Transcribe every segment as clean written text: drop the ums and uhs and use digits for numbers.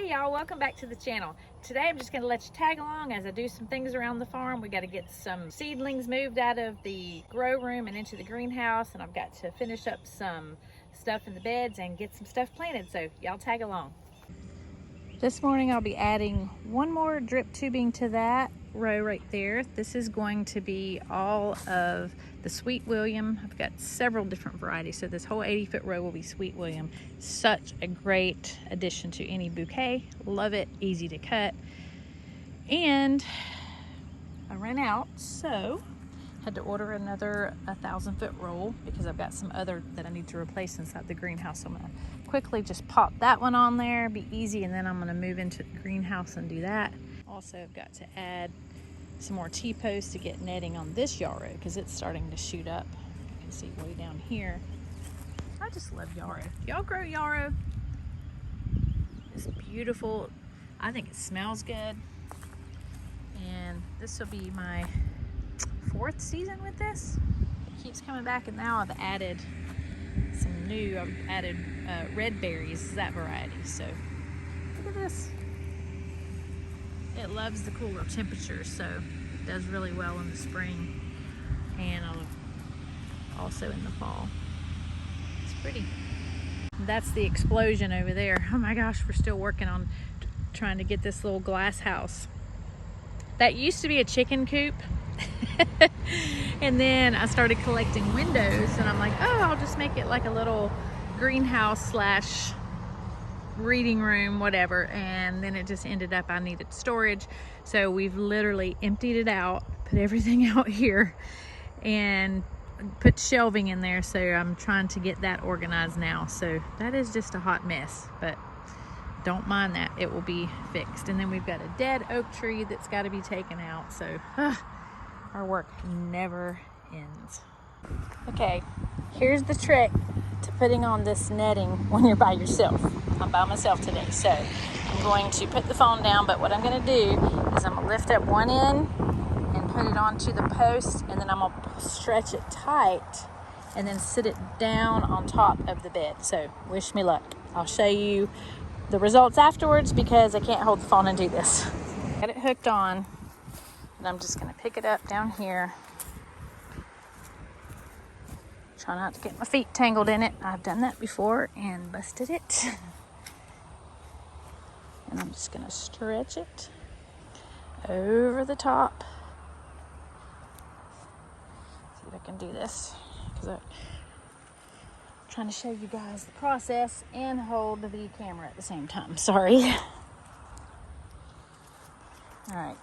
Hey y'all, welcome back to the channel. Today I'm just going to let you tag along as I do some things around the farm. We got to get some seedlings moved out of the grow room and into the greenhouse, and I've got to finish up some stuff in the beds and get some stuff planted, so y'all tag along. This morning I'll be adding one more drip tubing to that row right there. This is going to be all of the Sweet William. I've got several different varieties, so this whole 80-foot row will be Sweet William. Such a great addition to any bouquet. Love it, easy to cut. And I ran out, so had to order another 1,000-foot roll because I've got some other that I need to replace inside the greenhouse. So I'm gonna quickly just pop that one on there, be easy, and then I'm gonna move into the greenhouse and do that. Also, I've got to add some more T-posts to get netting on this yarrow because it's starting to shoot up. You can see way down here. I just love yarrow. Y'all grow yarrow? It's beautiful. I think it smells good. And this will be my 4th season with this. It keeps coming back, and now I've added some new, red berries, that variety. So look at this. It loves the cooler temperatures, so it does really well in the spring and also in the fall. It's pretty. That's the explosion over there. Oh my gosh, we're still working on trying to get this little glass house. That used to be a chicken coop. And then I started collecting windows, and I'm like, oh, I'll just make it like a little greenhouse slash reading room, whatever. And then it just ended up I needed storage, so we've literally emptied it out, put everything out here, and put shelving in there. So I'm trying to get that organized now. So that is just a hot mess, but don't mind that, it will be fixed. And then we've got a dead oak tree that's got to be taken out. So our work never ends. Okay, here's the trick to putting on this netting when you're by yourself. I'm by myself today, so I'm going to put the phone down, but what I'm going to do is I'm going to lift up one end and put it onto the post, and then I'm going to stretch it tight and then sit it down on top of the bed. So wish me luck. I'll show you the results afterwards because I can't hold the phone and do this. Got it hooked on, and I'm just going to pick it up down here. Try not to get my feet tangled in it. I've done that before and busted it. And I'm just going to stretch it over the top. See if I can do this, because I'm trying to show you guys the process and hold the camera at the same time. Sorry. All right.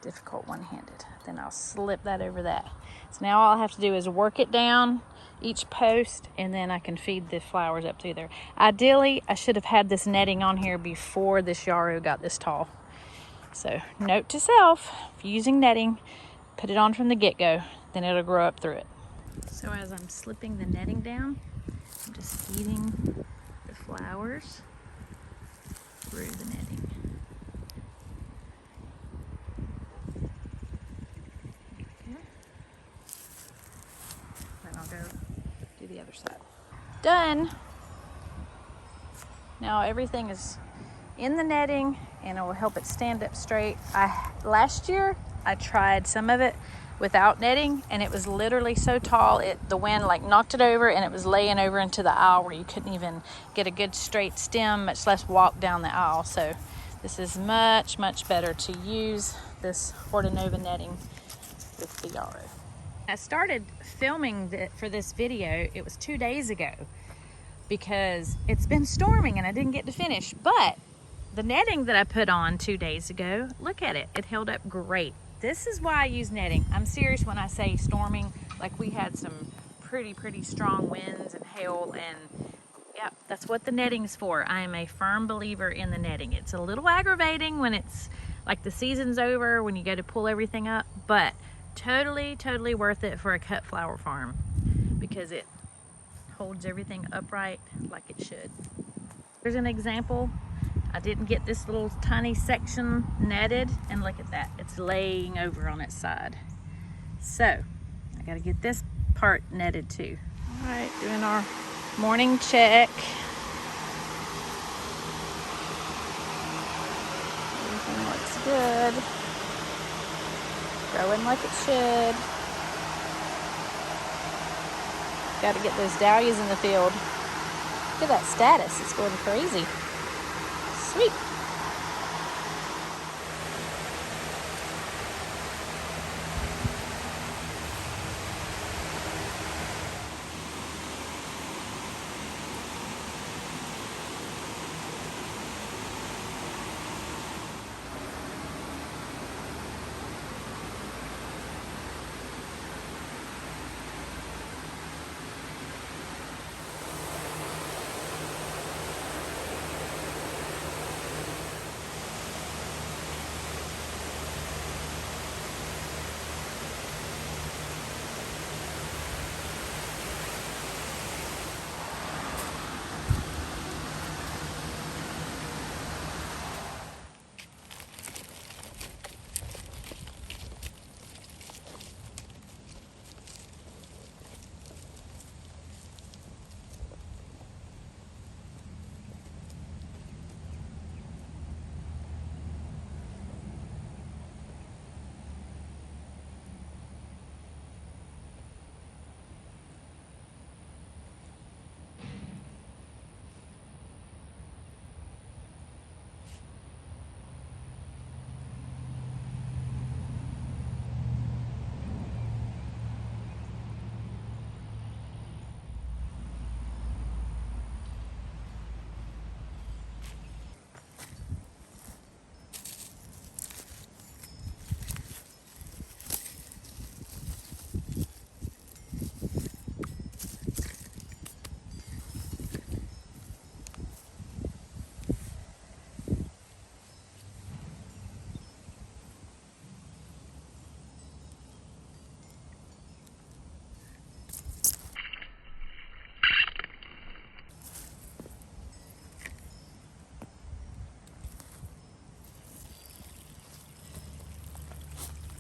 Difficult one-handed. Then I'll slip that over that. So now all I have to do is work it down each post, and then I can feed the flowers up through there. Ideally, I should have had this netting on here before this yarrow got this tall. So note to self, if you're using netting, put it on from the get-go, then it'll grow up through it. So as I'm slipping the netting down, I'm just feeding the flowers through the netting. Go do the other side. Done. Now everything is in the netting, and it will help it stand up straight. Last year I tried some of it without netting, and it was literally so tall the wind like knocked it over, and it was laying over into the aisle where you couldn't even get a good straight stem, much less walk down the aisle. So this is much better to use this Hortanova netting with the yarrow. I started filming for this video, it was 2 days ago, because it's been storming and I didn't get to finish. But the netting that I put on 2 days ago, look at it, it held up great. This is why I use netting. I'm serious when I say storming. Like, we had some pretty strong winds and hail, and yeah, that's what the netting's for. I am a firm believer in the netting. It's a little aggravating when it's like the season's over, when you go to pull everything up, but totally worth it for a cut flower farm because it holds everything upright like it should. Here's an example. I didn't get this little tiny section netted, and look at that, it's laying over on its side. So I got to get this part netted too. All right, doing our morning check. Everything looks good. Growing like it should. Got to get those dahlias in the field. Look at that status. It's going crazy. Sweet.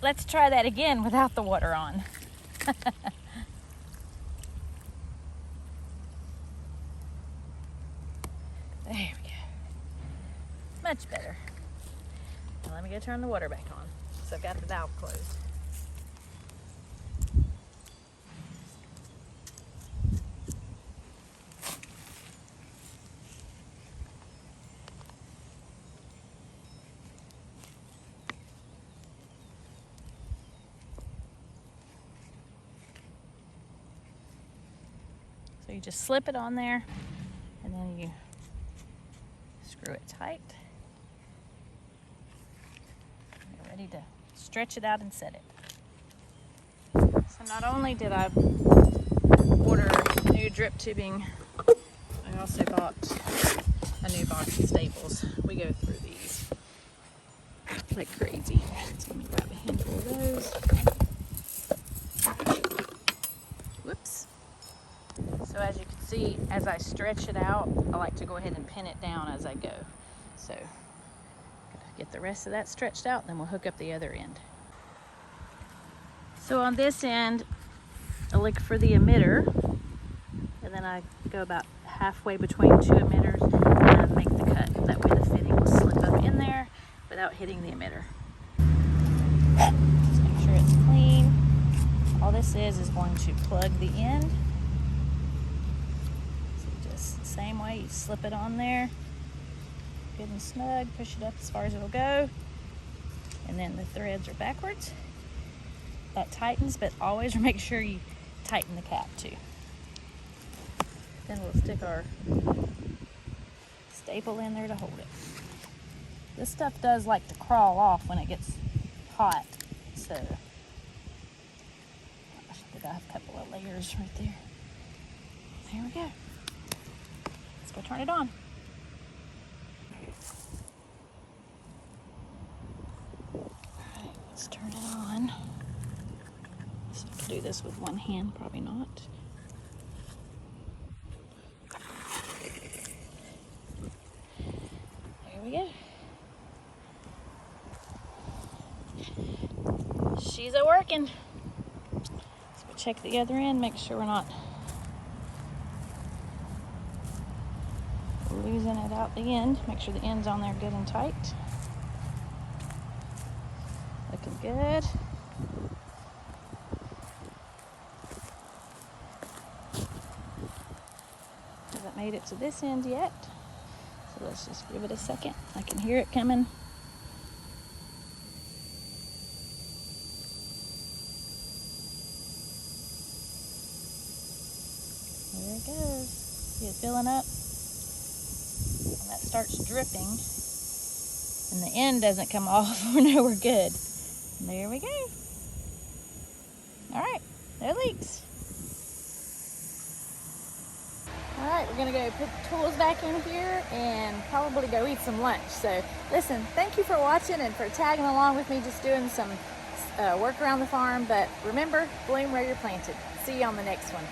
Let's try that again without the water on. There we go. Much better. Now let me go turn the water back on. So I've got the valve closed. So you just slip it on there and then you screw it tight. You're ready to stretch it out and set it. So not only did I order new drip tubing, I also bought a new box of staples. We go through these like crazy. So let me grab a handful of those. Whoops. So as you can see, as I stretch it out, I like to go ahead and pin it down as I go. So get the rest of that stretched out, then we'll hook up the other end. So on this end, I look for the emitter, and then I go about halfway between two emitters and I make the cut. That way the fitting will slip up in there without hitting the emitter. Just make sure it's clean. All this is going to plug the end. Same way, you slip it on there, good and snug, push it up as far as it'll go, and then the threads are backwards. That tightens, but always make sure you tighten the cap too. Then we'll stick our staple in there to hold it. This stuff does like to crawl off when it gets hot, so I think I have a couple of layers right there. There we go. Let's go turn it on. Alright, let's turn it on. So I can do this with one hand, probably not. There we go. She's a working. Let's go check the other end, make sure we're not losing it out the end. Make sure the end's on there good and tight. looking good. Hasn't made it to this end yet. So let's just give it a second. I can hear it coming. There it goes. See it filling up? When that starts dripping and the end doesn't come off, we know we're good. And there we go. All right, no leaks. All right, we're gonna go put the tools back in here and probably go eat some lunch. So listen, thank you for watching and for tagging along with me, just doing some work around the farm. But remember, bloom where you're planted. See you on the next one.